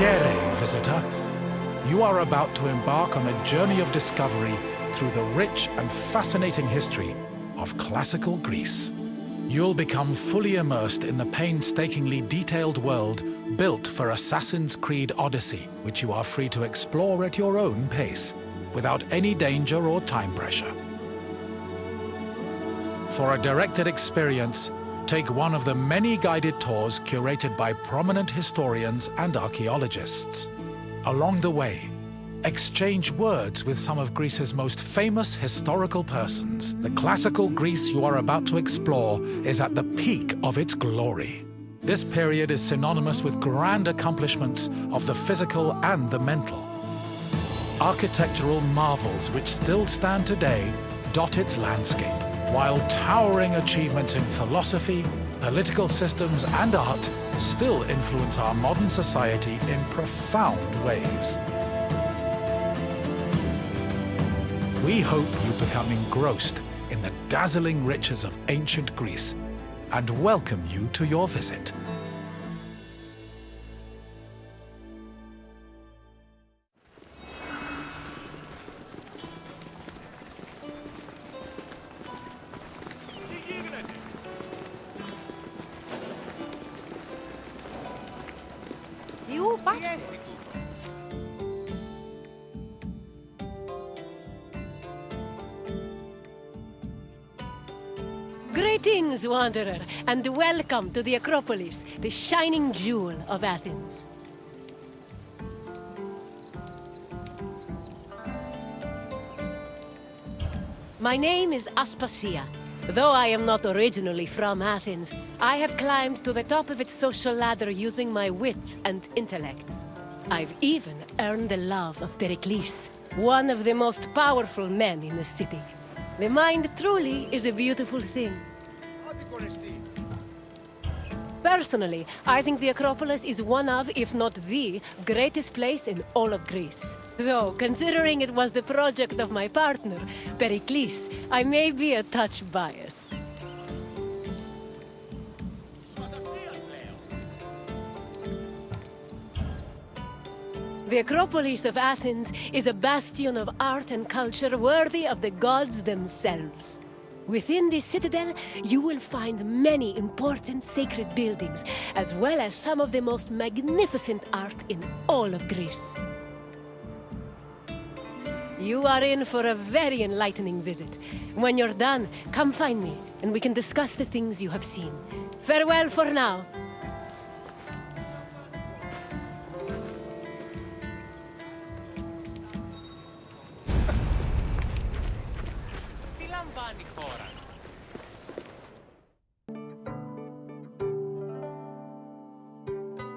Piacere, visitor. You are about to embark on a journey of discovery through the rich and fascinating history of classical Greece. You'll become fully immersed in the painstakingly detailed world built for Assassin's Creed Odyssey, which you are free to explore at your own pace, without any danger or time pressure. For a directed experience, take one of the many guided tours curated by prominent historians and archaeologists. Along the way, exchange words with some of Greece's most famous historical persons. The classical Greece you are about to explore is at the peak of its glory. This period is synonymous with grand accomplishments of the physical and the mental. Architectural marvels which still stand today dot its landscape, while towering achievements in philosophy, political systems, and art still influence our modern society in profound ways. We hope you become engrossed in the dazzling riches of ancient Greece and welcome you to your visit. Greetings, wanderer, and welcome to the Acropolis, the shining jewel of Athens. My name is Aspasia. Though I am not originally from Athens, I have climbed to the top of its social ladder using my wit and intellect. I've even earned the love of Pericles, one of the most powerful men in the city. The mind truly is a beautiful thing. Personally, I think the Acropolis is one of, if not the, greatest place in all of Greece. Though, considering it was the project of my partner, Pericles, I may be a touch biased. The Acropolis of Athens is a bastion of art and culture worthy of the gods themselves. Within this citadel, you will find many important sacred buildings, as well as some of the most magnificent art in all of Greece. You are in for a very enlightening visit. When you're done, come find me, and we can discuss the things you have seen. Farewell for now.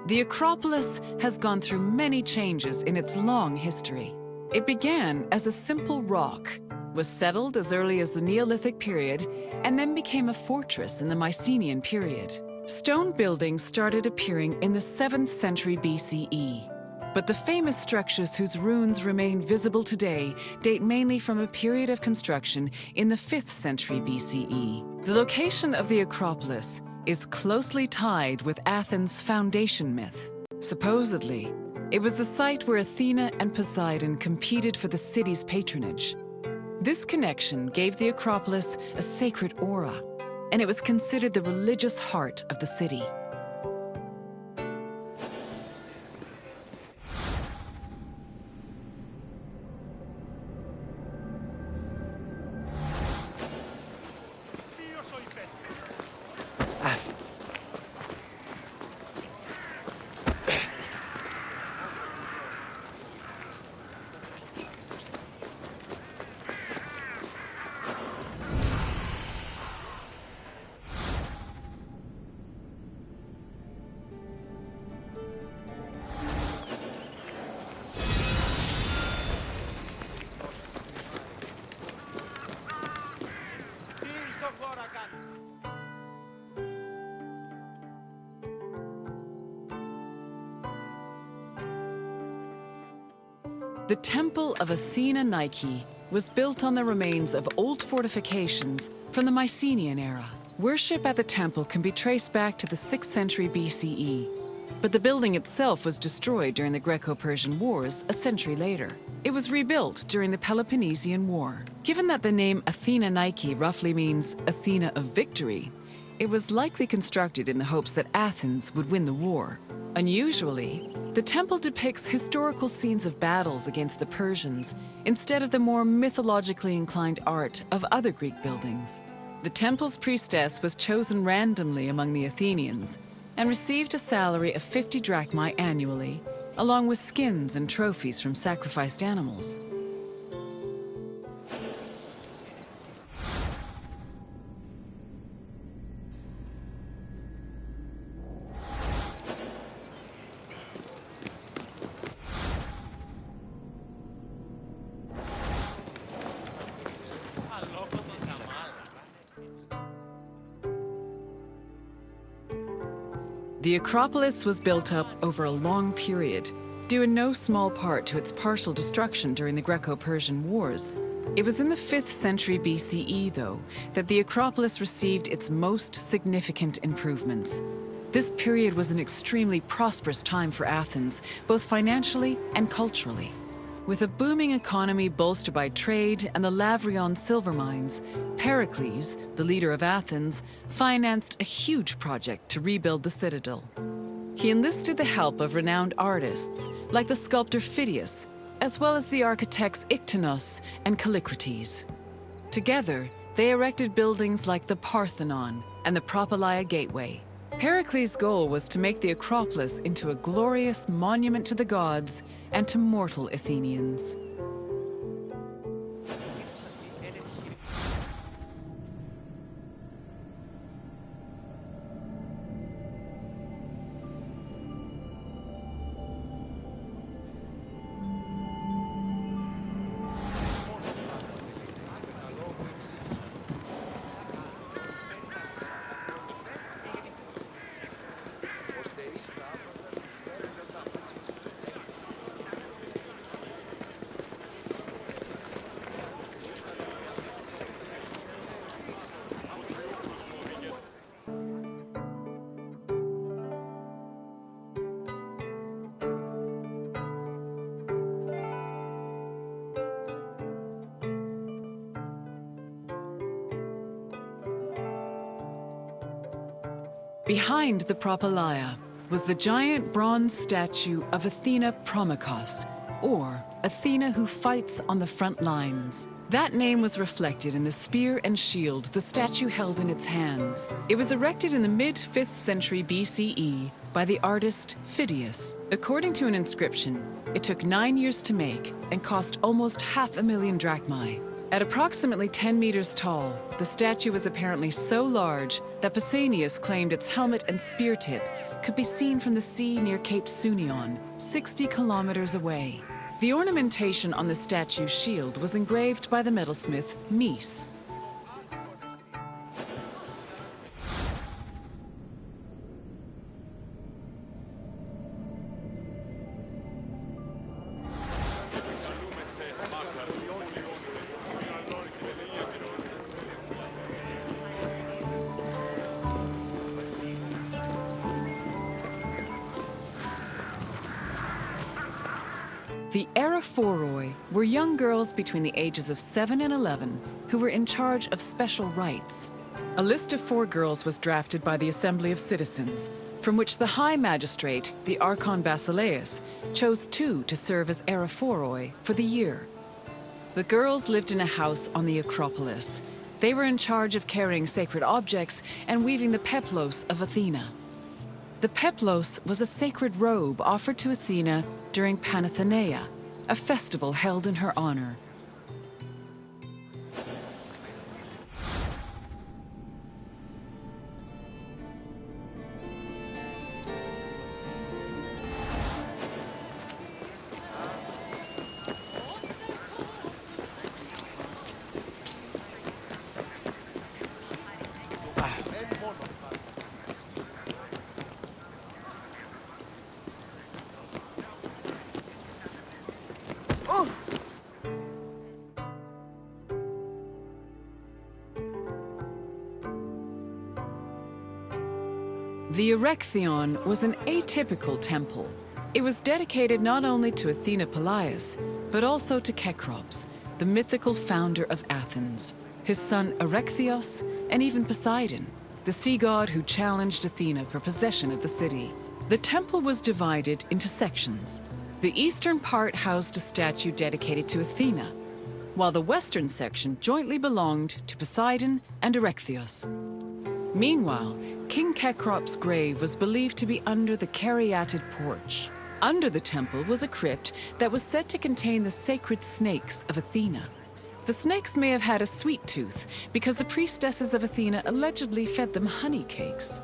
The Acropolis has gone through many changes in its long history. It began as a simple rock, was settled as early as the Neolithic period, and then became a fortress in the Mycenaean period. Stone buildings started appearing in the 7th century BCE. But the famous structures whose ruins remain visible today date mainly from a period of construction in the 5th century BCE. The location of the Acropolis is closely tied with Athens' foundation myth. Supposedly, it was the site where Athena and Poseidon competed for the city's patronage. This connection gave the Acropolis a sacred aura, and it was considered the religious heart of the city. The Temple of Athena Nike was built on the remains of old fortifications from the Mycenaean era. Worship at the temple can be traced back to the 6th century BCE, but the building itself was destroyed during the Greco-Persian Wars a century later. It was rebuilt during the Peloponnesian War. Given that the name Athena Nike roughly means Athena of victory, it was likely constructed in the hopes that Athens would win the war. Unusually, the temple depicts historical scenes of battles against the Persians instead of the more mythologically inclined art of other Greek buildings. The temple's priestess was chosen randomly among the Athenians and received a salary of 50 drachmae annually, along with skins and trophies from sacrificed animals. The Acropolis was built up over a long period, due in no small part to its partial destruction during the Greco-Persian Wars. It was in the 5th century BCE, though, that the Acropolis received its most significant improvements. This period was an extremely prosperous time for Athens, both financially and culturally. With a booming economy bolstered by trade and the Lavrion silver mines, Pericles, the leader of Athens, financed a huge project to rebuild the citadel. He enlisted the help of renowned artists, like the sculptor Phidias, as well as the architects Iktinos and Callicrates. Together, they erected buildings like the Parthenon and the Propylaea Gateway. Pericles' goal was to make the Acropolis into a glorious monument to the gods and to mortal Athenians. Behind the Propylaea was the giant bronze statue of Athena Promachos, or Athena who fights on the front lines. That name was reflected in the spear and shield the statue held in its hands. It was erected in the mid-5th century BCE by the artist Phidias. According to an inscription, it took 9 years to make and cost almost 500,000 drachmae. At approximately 10 meters tall, the statue was apparently so large that Pausanias claimed its helmet and spear tip could be seen from the sea near Cape Sunion, 60 kilometers away. The ornamentation on the statue's shield was engraved by the metalsmith Mies. The Aerophoroi were young girls between the ages of 7 and 11 who were in charge of special rites. A list of 4 girls was drafted by the Assembly of Citizens, from which the High Magistrate, the Archon Basileus, chose 2 to serve as Aerophoroi for the year. The girls lived in a house on the Acropolis. They were in charge of carrying sacred objects and weaving the peplos of Athena. The peplos was a sacred robe offered to Athena during Panathenaea, a festival held in her honor. The Erechtheion was an atypical temple. It was dedicated not only to Athena Polias, but also to Cecrops, the mythical founder of Athens, his son Erechtheos, and even Poseidon, the sea god who challenged Athena for possession of the city. The temple was divided into sections. The eastern part housed a statue dedicated to Athena, while the western section jointly belonged to Poseidon and Erechtheos. Meanwhile, King Cecrops' grave was believed to be under the caryatid porch. Under the temple was a crypt that was said to contain the sacred snakes of Athena. The snakes may have had a sweet tooth because the priestesses of Athena allegedly fed them honey cakes.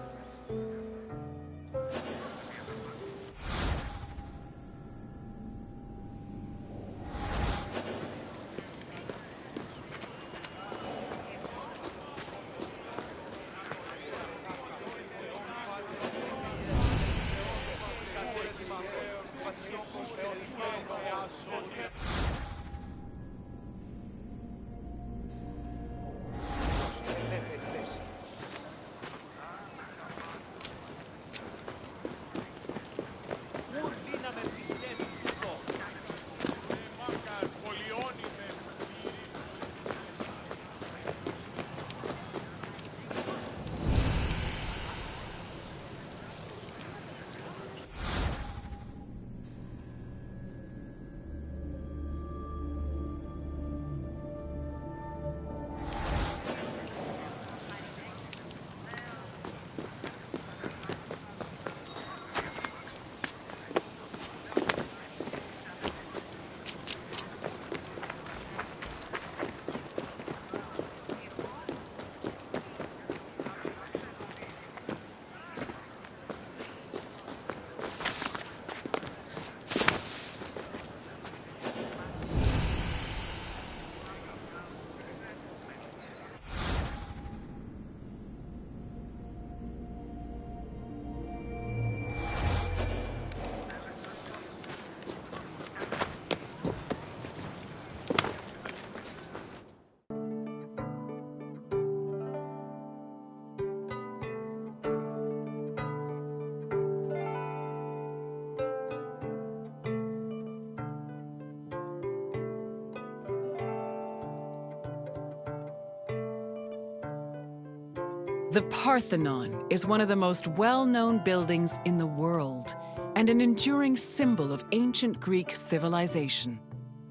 The Parthenon is one of the most well-known buildings in the world and an enduring symbol of ancient Greek civilization.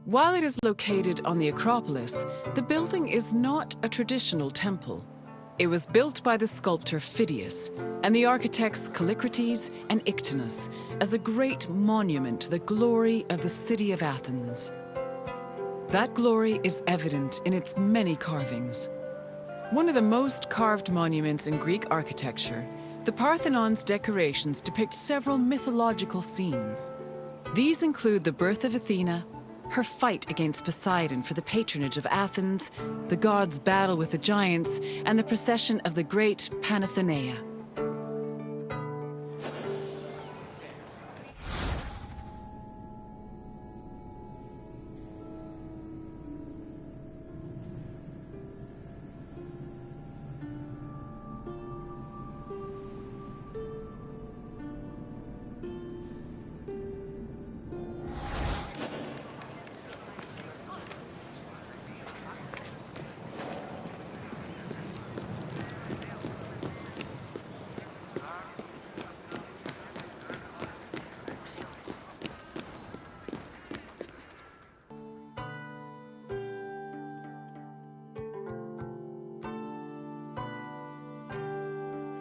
While it is located on the Acropolis, the building is not a traditional temple. It was built by the sculptor Phidias and the architects Callicrates and Ictinus as a great monument to the glory of the city of Athens. That glory is evident in its many carvings. One of the most carved monuments in Greek architecture, the Parthenon's decorations depict several mythological scenes. These include the birth of Athena, her fight against Poseidon for the patronage of Athens, the gods' battle with the giants, and the procession of the great Panathenaea.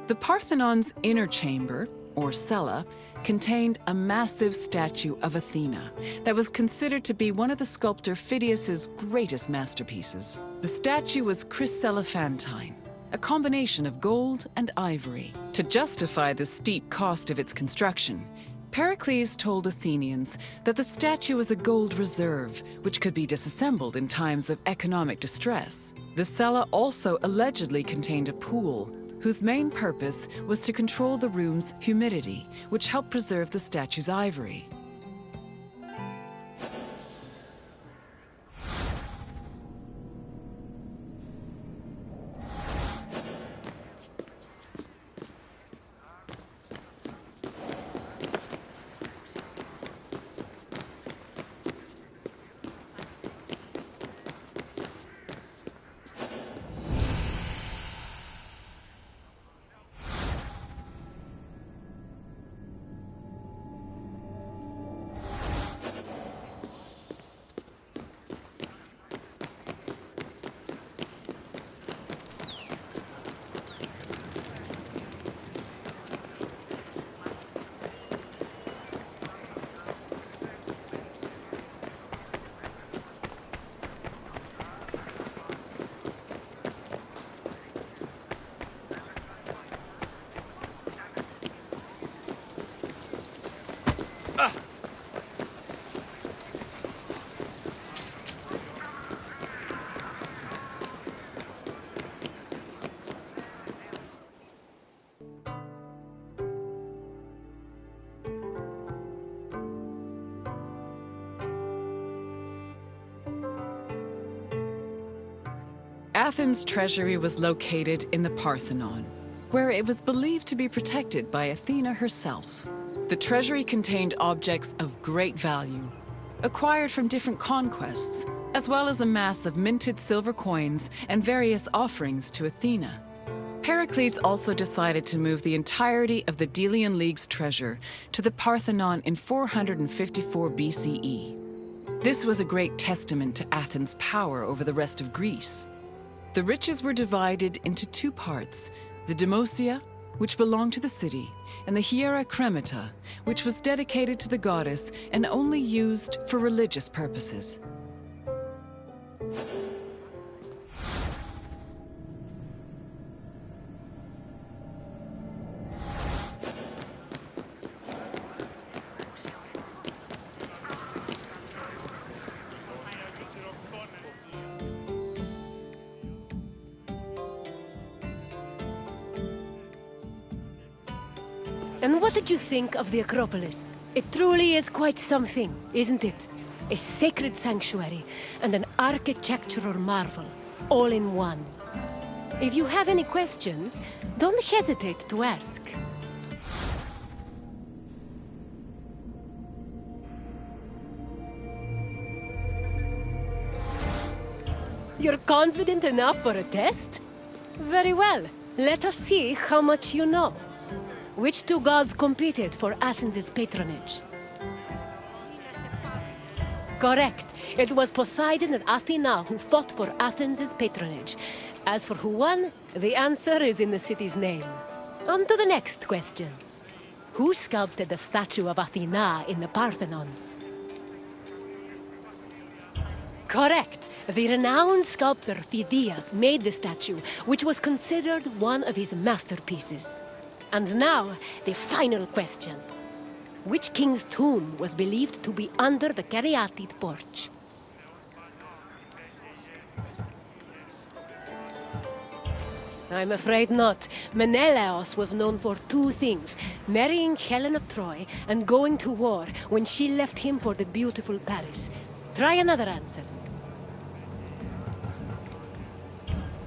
The Parthenon's inner chamber, or cella, contained a massive statue of Athena that was considered to be one of the sculptor Phidias's greatest masterpieces. The statue was chryselephantine, a combination of gold and ivory. To justify the steep cost of its construction, Pericles told Athenians that the statue was a gold reserve, which could be disassembled in times of economic distress. The cella also allegedly contained a pool, whose main purpose was to control the room's humidity, which helped preserve the statue's ivory. Athens' treasury was located in the Parthenon, where it was believed to be protected by Athena herself. The treasury contained objects of great value, acquired from different conquests, as well as a mass of minted silver coins and various offerings to Athena. Pericles also decided to move the entirety of the Delian League's treasure to the Parthenon in 454 BCE. This was a great testament to Athens' power over the rest of Greece. The riches were divided into two parts, the Demosia, which belonged to the city, and the Hiera Cremata, which was dedicated to the goddess and only used for religious purposes. And what did you think of the Acropolis? It truly is quite something, isn't it? A sacred sanctuary and an architectural marvel, all in one. If you have any questions, don't hesitate to ask. You're confident enough for a test? Very well. Let us see how much you know. Which two gods competed for Athens' patronage? Correct. It was Poseidon and Athena who fought for Athens' patronage. As for who won, the answer is in the city's name. On to the next question. Who sculpted the statue of Athena in the Parthenon? Correct. The renowned sculptor Phidias made the statue, which was considered one of his masterpieces. And now, the final question. Which king's tomb was believed to be under the caryatid porch? I'm afraid not. Menelaos was known for two things: marrying Helen of Troy and going to war when she left him for the beautiful Paris. Try another answer.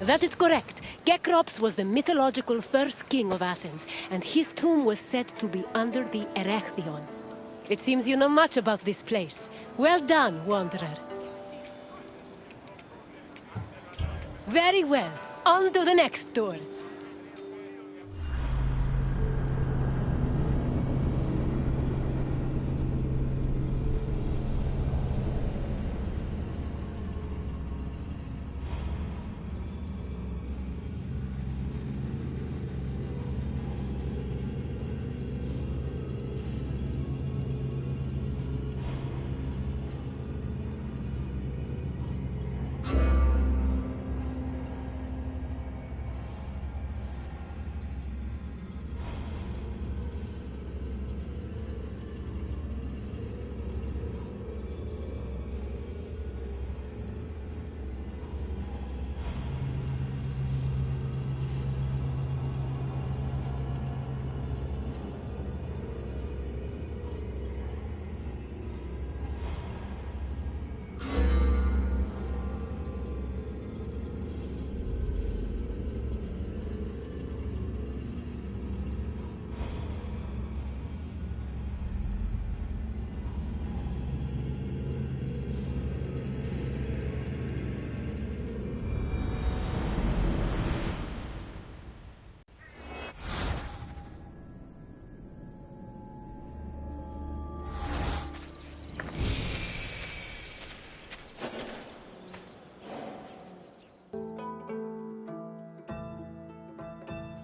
That is correct. Cecrops was the mythological first king of Athens, and his tomb was said to be under the Erechtheion. It seems you know much about this place. Well done, wanderer. Very well. On to the next tour.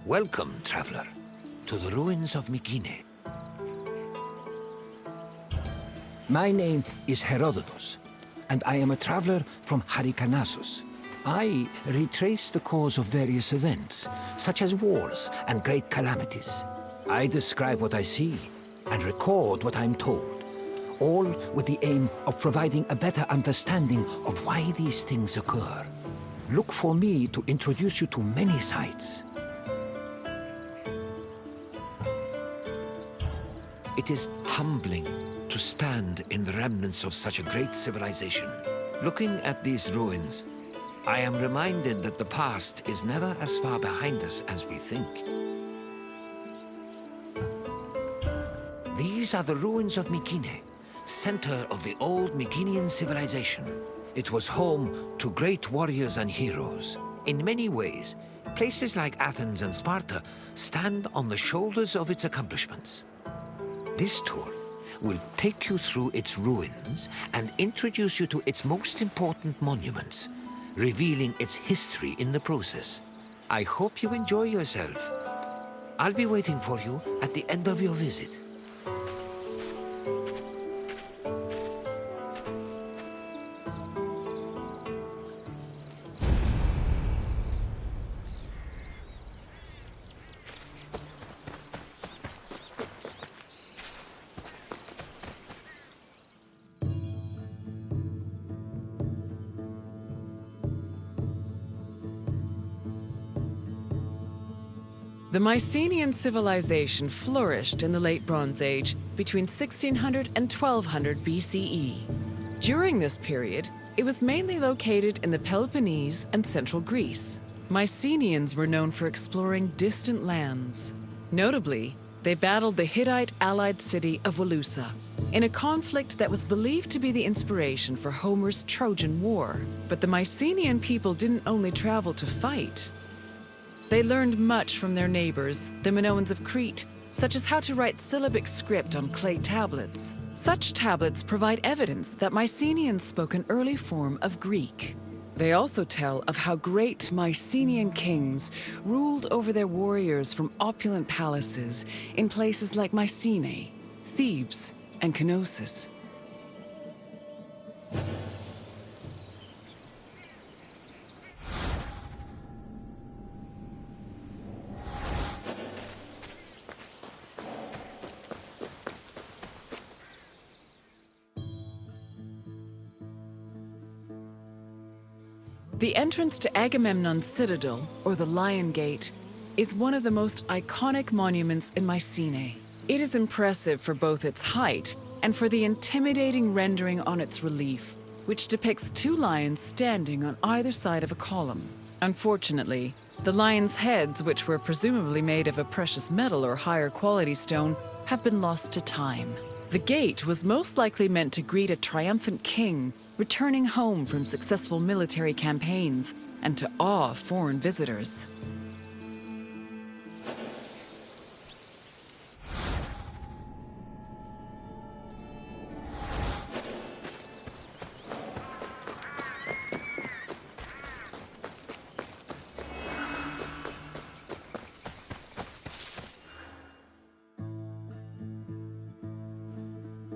Welcome, traveler, to the ruins of Mykene. My name is Herodotus, and I am a traveler from Halicarnassus. I retrace the cause of various events, such as wars and great calamities. I describe what I see and record what I'm told, all with the aim of providing a better understanding of why these things occur. Look for me to introduce you to many sites. It is humbling to stand in the remnants of such a great civilization. Looking at these ruins, I am reminded that the past is never as far behind us as we think. These are the ruins of Mycenae, center of the old Mycenaean civilization. It was home to great warriors and heroes. In many ways, places like Athens and Sparta stand on the shoulders of its accomplishments. This tour will take you through its ruins and introduce you to its most important monuments, revealing its history in the process. I hope you enjoy yourself. I'll be waiting for you at the end of your visit. The Mycenaean civilization flourished in the Late Bronze Age between 1600 and 1200 BCE. During this period, it was mainly located in the Peloponnese and central Greece. Mycenaeans were known for exploring distant lands. Notably, they battled the Hittite allied city of Walusa in a conflict that was believed to be the inspiration for Homer's Trojan War. But the Mycenaean people didn't only travel to fight. They learned much from their neighbors, the Minoans of Crete, such as how to write syllabic script on clay tablets. Such tablets provide evidence that Mycenaeans spoke an early form of Greek. They also tell of how great Mycenaean kings ruled over their warriors from opulent palaces in places like Mycenae, Thebes, and Knossos. The entrance to Agamemnon's citadel, or the Lion Gate, is one of the most iconic monuments in Mycenae. It is impressive for both its height and for the intimidating rendering on its relief, which depicts two lions standing on either side of a column. Unfortunately, the lions' heads, which were presumably made of a precious metal or higher quality stone, have been lost to time. The gate was most likely meant to greet a triumphant king returning home from successful military campaigns and to awe foreign visitors.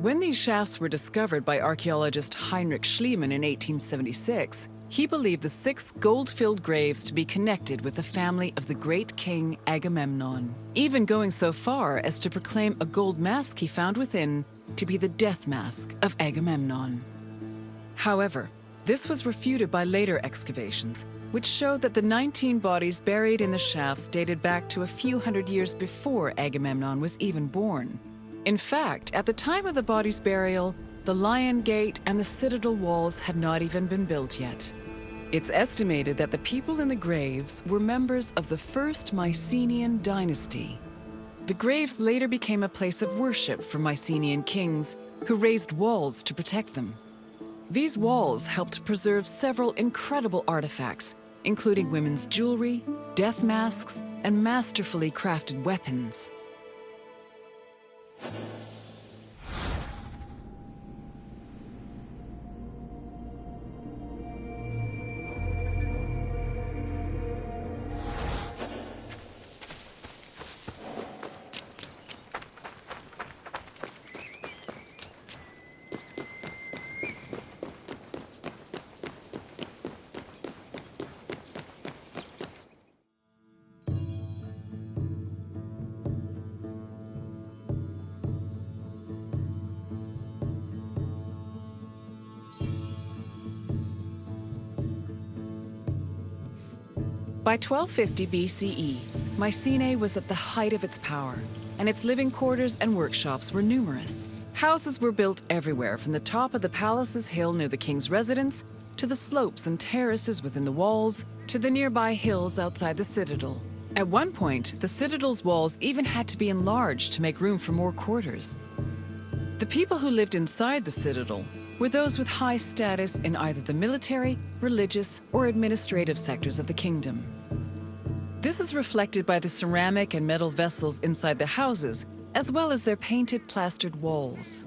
When these shafts were discovered by archaeologist Heinrich Schliemann in 1876, he believed the 6 gold-filled graves to be connected with the family of the great king Agamemnon, even going so far as to proclaim a gold mask he found within to be the death mask of Agamemnon. However, this was refuted by later excavations, which showed that the 19 bodies buried in the shafts dated back to a few hundred years before Agamemnon was even born. In fact, at the time of the body's burial, the Lion Gate and the citadel walls had not even been built yet. It's estimated that the people in the graves were members of the first Mycenaean dynasty. The graves later became a place of worship for Mycenaean kings who raised walls to protect them. These walls helped preserve several incredible artifacts, including women's jewelry, death masks, and masterfully crafted weapons. By 1250 BCE, Mycenae was at the height of its power, and its living quarters and workshops were numerous. Houses were built everywhere, from the top of the palace's hill near the king's residence to the slopes and terraces within the walls, to the nearby hills outside the citadel. At one point, the citadel's walls even had to be enlarged to make room for more quarters. The people who lived inside the citadel were those with high status in either the military, religious, or administrative sectors of the kingdom. This is reflected by the ceramic and metal vessels inside the houses, as well as their painted plastered walls.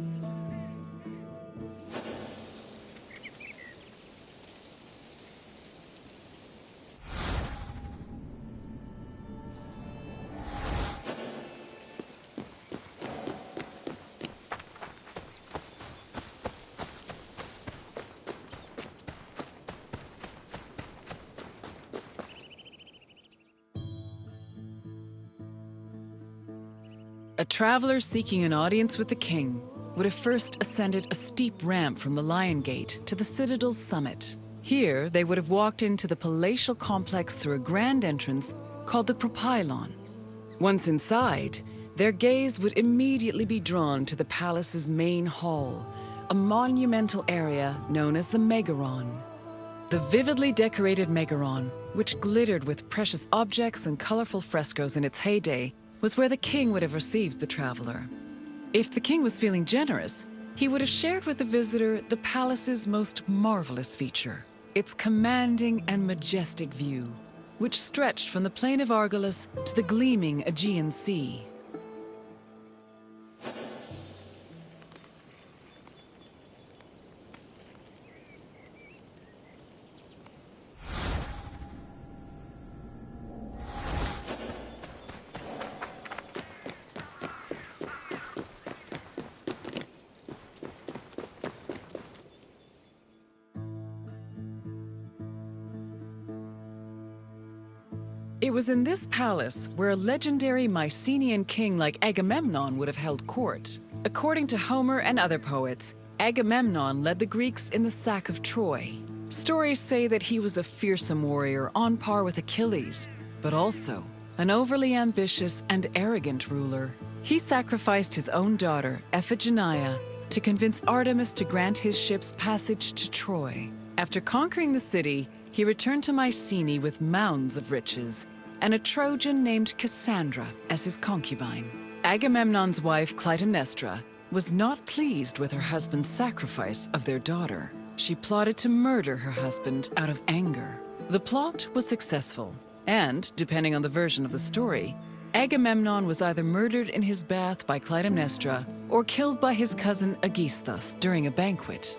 A traveler seeking an audience with the king would have first ascended a steep ramp from the Lion Gate to the citadel's summit. Here, they would have walked into the palatial complex through a grand entrance called the Propylon. Once inside, their gaze would immediately be drawn to the palace's main hall, a monumental area known as the Megaron. The vividly decorated Megaron, which glittered with precious objects and colorful frescoes in its heyday, was where the king would have received the traveler. If the king was feeling generous, he would have shared with the visitor the palace's most marvelous feature, its commanding and majestic view, which stretched from the plain of Argolis to the gleaming Aegean Sea. It was in this palace where a legendary Mycenaean king like Agamemnon would have held court. According to Homer and other poets, Agamemnon led the Greeks in the sack of Troy. Stories say that he was a fearsome warrior on par with Achilles, but also an overly ambitious and arrogant ruler. He sacrificed his own daughter, Iphigenia, to convince Artemis to grant his ships passage to Troy. After conquering the city, he returned to Mycenae with mounds of riches, and a Trojan named Cassandra as his concubine. Agamemnon's wife, Clytemnestra, was not pleased with her husband's sacrifice of their daughter. She plotted to murder her husband out of anger. The plot was successful, and, depending on the version of the story, Agamemnon was either murdered in his bath by Clytemnestra or killed by his cousin Aegisthus during a banquet.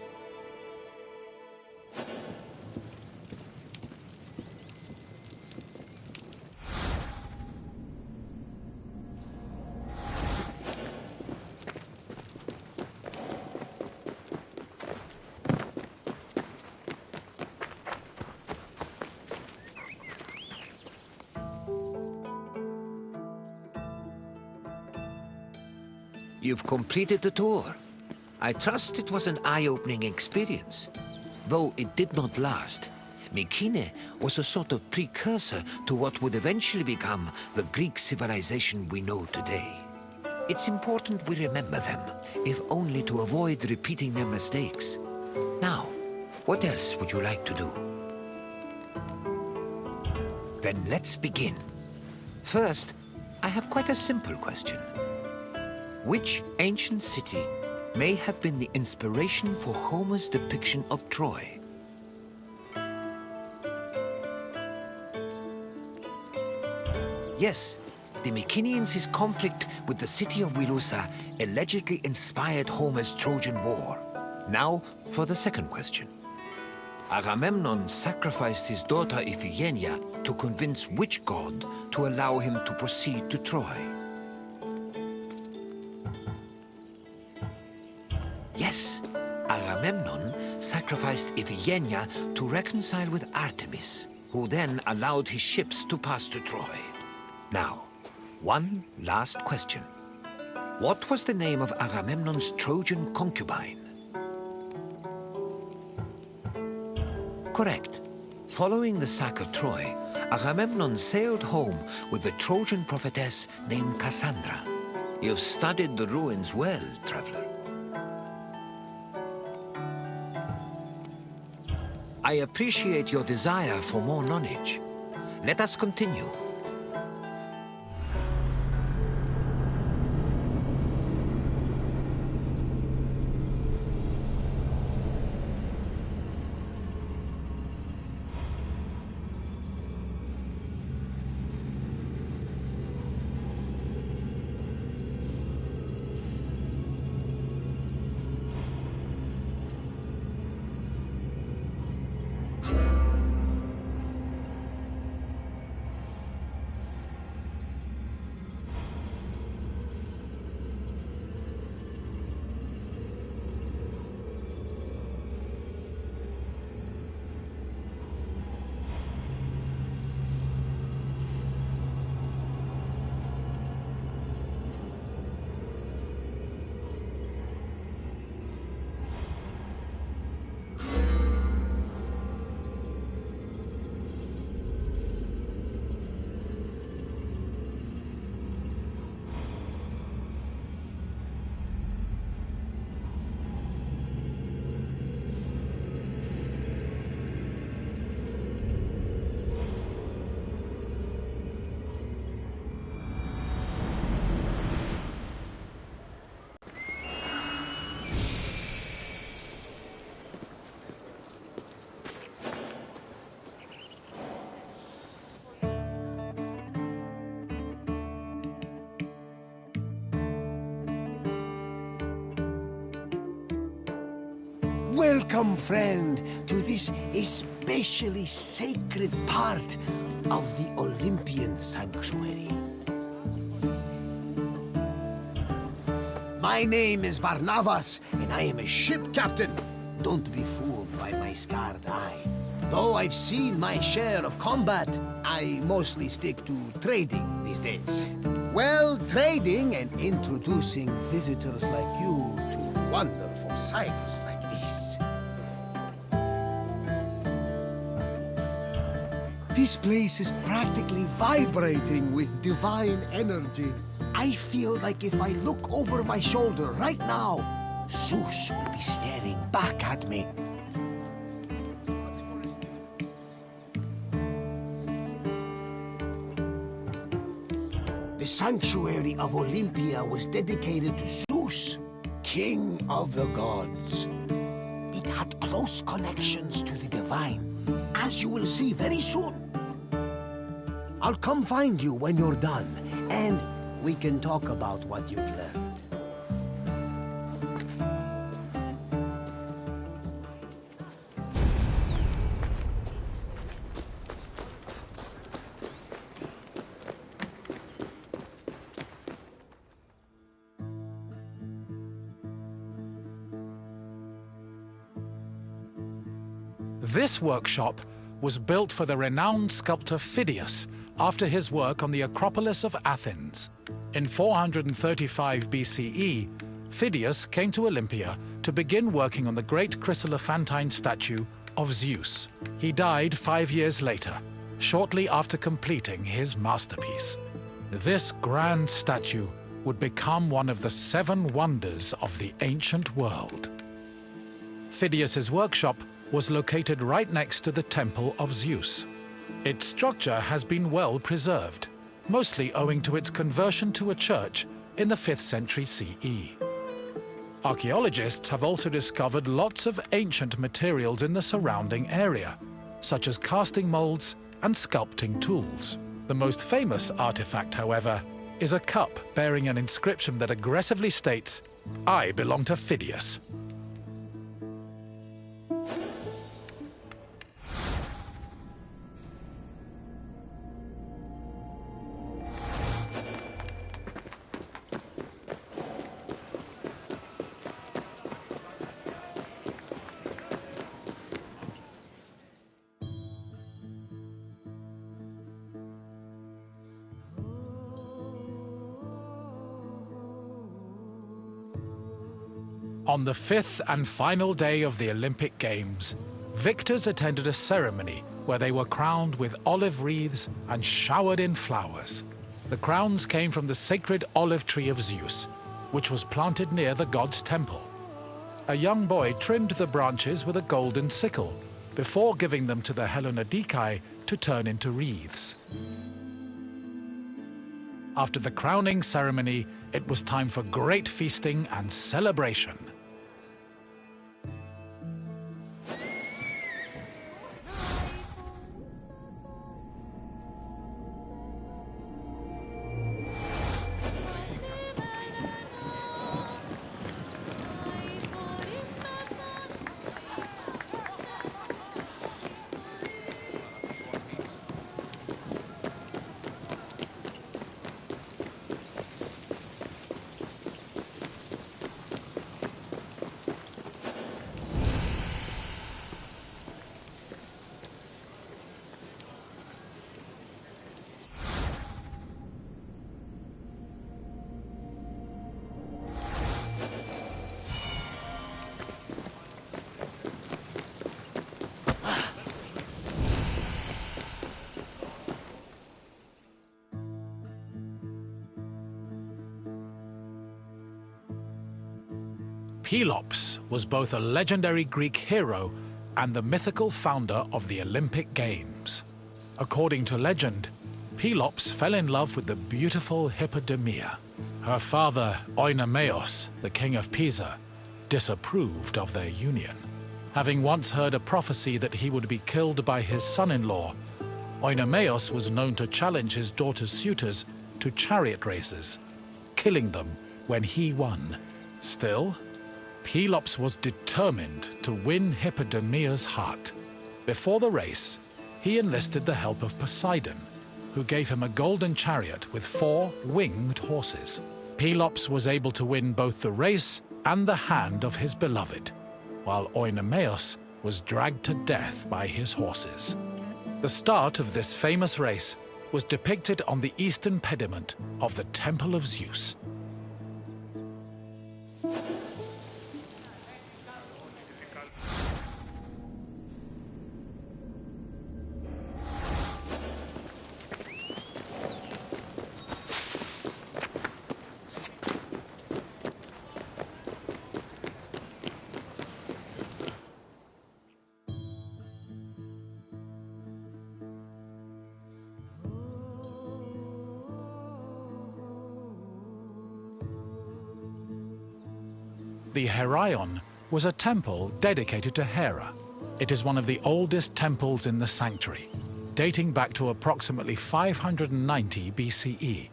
You've completed the tour. I trust it was an eye-opening experience. Though it did not last, Mycenae was a sort of precursor to what would eventually become the Greek civilization we know today. It's important we remember them, if only to avoid repeating their mistakes. Now, what else would you like to do? Then let's begin. First, I have quite a simple question. Which ancient city may have been the inspiration for Homer's depiction of Troy? Yes, the Mycenaeans' conflict with the city of Wilusa allegedly inspired Homer's Trojan War. Now for the second question. Agamemnon sacrificed his daughter Iphigenia to convince which god to allow him to proceed to Troy? Yes, Agamemnon sacrificed Iphigenia to reconcile with Artemis, who then allowed his ships to pass to Troy. Now, one last question. What was the name of Agamemnon's Trojan concubine? Correct. Following the sack of Troy, Agamemnon sailed home with the Trojan prophetess named Cassandra. You've studied the ruins well, traveler. I appreciate your desire for more knowledge. Let us continue. Welcome, friend, to this especially sacred part of the Olympian Sanctuary. My name is Varnavas, and I am a ship captain. Don't be fooled by my scarred eye. Though I've seen my share of combat, I mostly stick to trading these days. Well, trading and introducing visitors like you to wonderful sights like this. This place is practically vibrating with divine energy. I feel like if I look over my shoulder right now, Zeus will be staring back at me. The sanctuary of Olympia was dedicated to Zeus, king of the gods. It had close connections to the divine, as you will see very soon. I'll come find you when you're done, and we can talk about what you've learned. This workshop was built for the renowned sculptor Phidias after his work on the Acropolis of Athens. In 435 BCE, Phidias came to Olympia to begin working on the great chryselephantine statue of Zeus. He died 5 years later, shortly after completing his masterpiece. This grand statue would become one of the 7 wonders of the ancient world. Phidias's workshop was located right next to the Temple of Zeus. Its structure has been well preserved, mostly owing to its conversion to a church in the 5th century CE. Archaeologists have also discovered lots of ancient materials in the surrounding area, such as casting molds and sculpting tools. The most famous artifact, however, is a cup bearing an inscription that aggressively states, "I belong to Phidias." On the 5th and final day of the Olympic Games, victors attended a ceremony where they were crowned with olive wreaths and showered in flowers. The crowns came from the sacred olive tree of Zeus, which was planted near the god's temple. A young boy trimmed the branches with a golden sickle before giving them to the Hellenodikai to turn into wreaths. After the crowning ceremony, it was time for great feasting and celebration. Pelops was both a legendary Greek hero and the mythical founder of the Olympic Games. According to legend, Pelops fell in love with the beautiful Hippodamia. Her father, Oenomaus, the king of Pisa, disapproved of their union. Having once heard a prophecy that he would be killed by his son-in-law, Oenomaus was known to challenge his daughter's suitors to chariot races, killing them when he won. Still, Pelops was determined to win Hippodamia's heart. Before the race, he enlisted the help of Poseidon, who gave him a golden chariot with 4 winged horses. Pelops was able to win both the race and the hand of his beloved, while Oenomaus was dragged to death by his horses. The start of this famous race was depicted on the eastern pediment of the Temple of Zeus. The Heraion was a temple dedicated to Hera. It is one of the oldest temples in the sanctuary, dating back to approximately 590 BCE.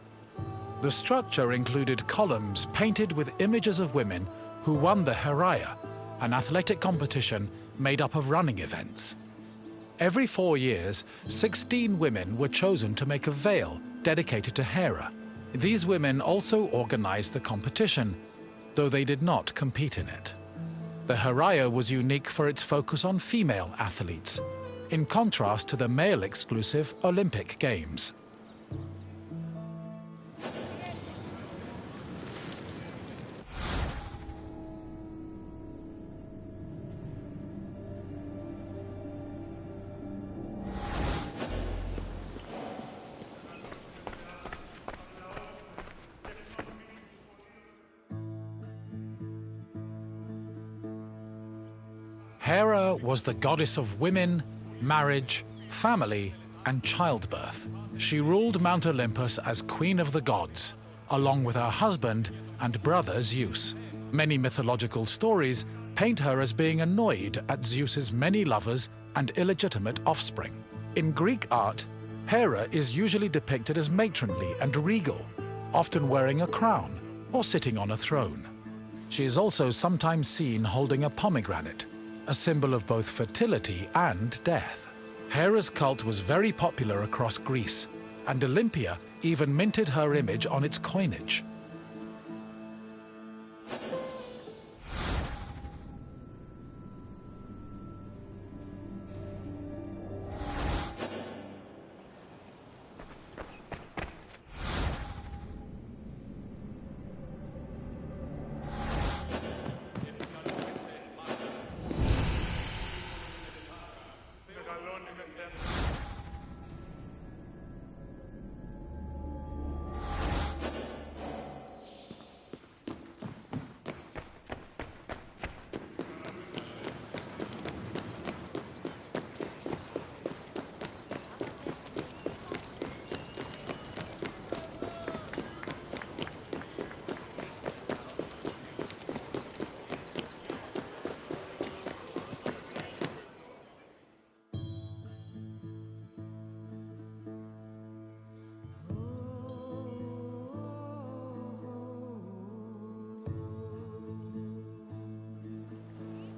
The structure included columns painted with images of women who won the Heraia, an athletic competition made up of running events. Every 4 years, 16 women were chosen to make a veil dedicated to Hera. These women also organized the competition, though they did not compete in it. The Heraia was unique for its focus on female athletes, in contrast to the male-exclusive Olympic Games. Hera was the goddess of women, marriage, family, and childbirth. She ruled Mount Olympus as Queen of the Gods, along with her husband and brother Zeus. Many mythological stories paint her as being annoyed at Zeus's many lovers and illegitimate offspring. In Greek art, Hera is usually depicted as matronly and regal, often wearing a crown or sitting on a throne. She is also sometimes seen holding a pomegranate, a symbol of both fertility and death. Hera's cult was very popular across Greece, and Olympia even minted her image on its coinage.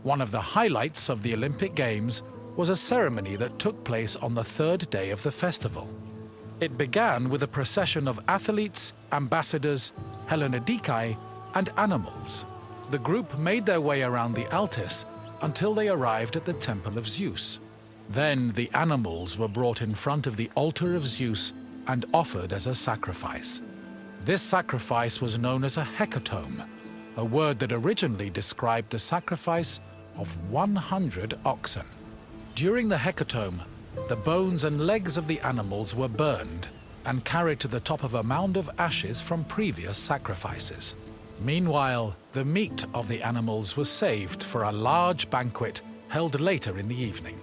One of the highlights of the Olympic Games was a ceremony that took place on the third day of the festival. It began with a procession of athletes, ambassadors, Hellenodikai, and animals. The group made their way around the Altis until they arrived at the Temple of Zeus. Then the animals were brought in front of the altar of Zeus and offered as a sacrifice. This sacrifice was known as a hecatomb, a word that originally described the sacrifice of 100 oxen. During the hecatomb, the bones and legs of the animals were burned and carried to the top of a mound of ashes from previous sacrifices. Meanwhile, the meat of the animals was saved for a large banquet held later in the evening.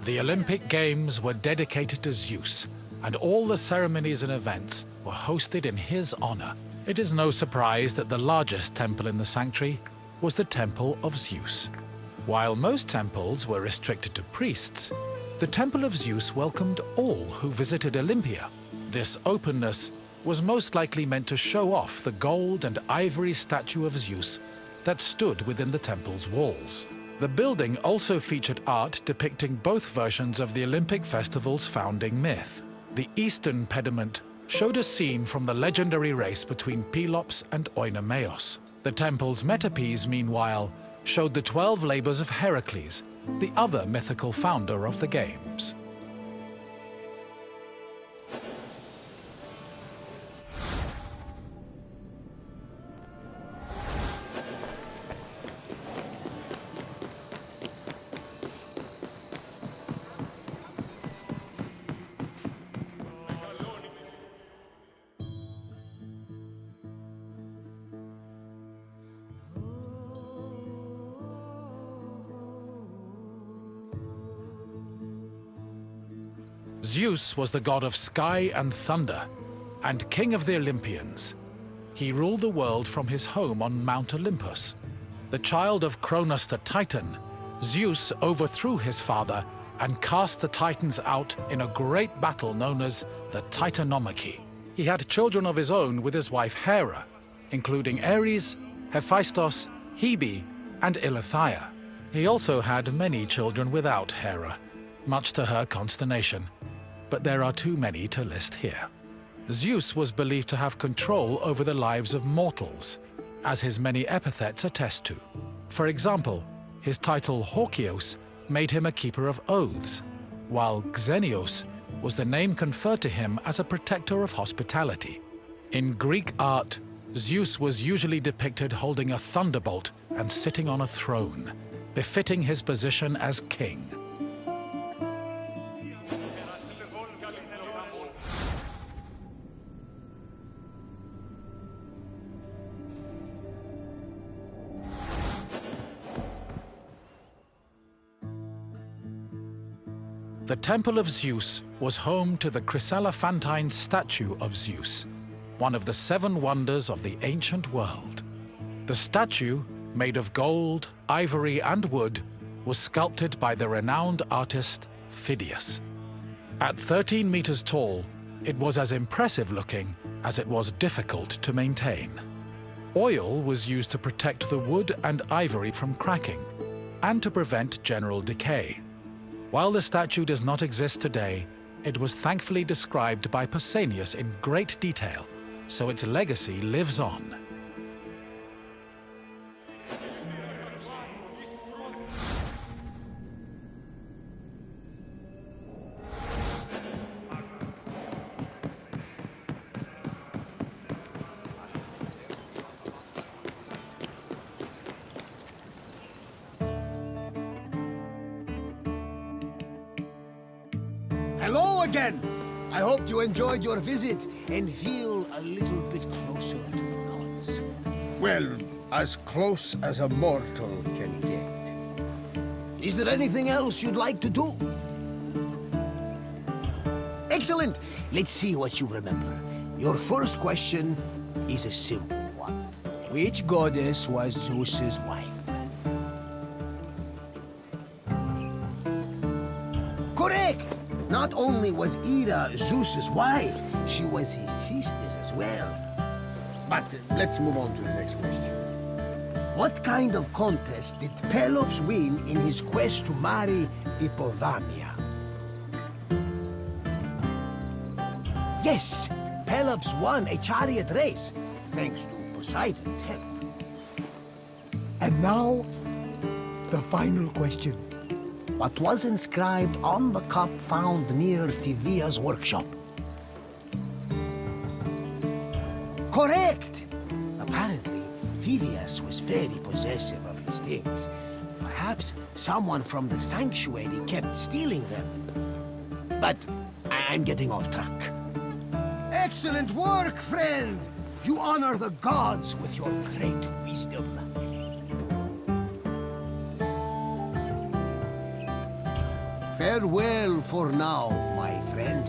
The Olympic Games were dedicated to Zeus, and all the ceremonies and events were hosted in his honor. It is no surprise that the largest temple in the sanctuary was the Temple of Zeus. While most temples were restricted to priests, the Temple of Zeus welcomed all who visited Olympia. This openness was most likely meant to show off the gold and ivory statue of Zeus that stood within the temple's walls. The building also featured art depicting both versions of the Olympic festival's founding myth. The eastern pediment showed a scene from the legendary race between Pelops and Oinomaos. The temple's metapiece, meanwhile, showed the 12 labors of Heracles, the other mythical founder of the Games. Zeus was the god of sky and thunder, and king of the Olympians. He ruled the world from his home on Mount Olympus. The child of Cronus the Titan, Zeus overthrew his father and cast the Titans out in a great battle known as the Titanomachy. He had children of his own with his wife Hera, including Ares, Hephaestus, Hebe, and Eileithyia. He also had many children without Hera, much to her consternation. But there are too many to list here. Zeus was believed to have control over the lives of mortals, as his many epithets attest to. For example, his title Horkios made him a keeper of oaths, while Xenios was the name conferred to him as a protector of hospitality. In Greek art, Zeus was usually depicted holding a thunderbolt and sitting on a throne, befitting his position as king. The Temple of Zeus was home to the chryselephantine statue of Zeus, one of the 7 wonders of the ancient world. The statue, made of gold, ivory, and wood, was sculpted by the renowned artist Phidias. At 13 meters tall, it was as impressive looking as it was difficult to maintain. Oil was used to protect the wood and ivory from cracking and to prevent general decay. While the statue does not exist today, it was thankfully described by Pausanias in great detail, so its legacy lives on. Hello again! I hope you enjoyed your visit and feel a little bit closer to the gods. Well, as close as a mortal can get. Is there anything else you'd like to do? Excellent! Let's see what you remember. Your first question is a simple one. Which goddess was Zeus's wife? Correct! Not only was Ida Zeus's wife, she was his sister as well. But let's move on to the next question. What kind of contest did Pelops win in his quest to marry Hippodamia? Yes, Pelops won a chariot race, thanks to Poseidon's help. And now, the final question. What was inscribed on the cup found near Phidias' workshop? Correct! Apparently, Phidias was very possessive of his things. Perhaps someone from the sanctuary kept stealing them. But I'm getting off track. Excellent work, friend! You honor the gods with your great wisdom. Farewell for now, my friend.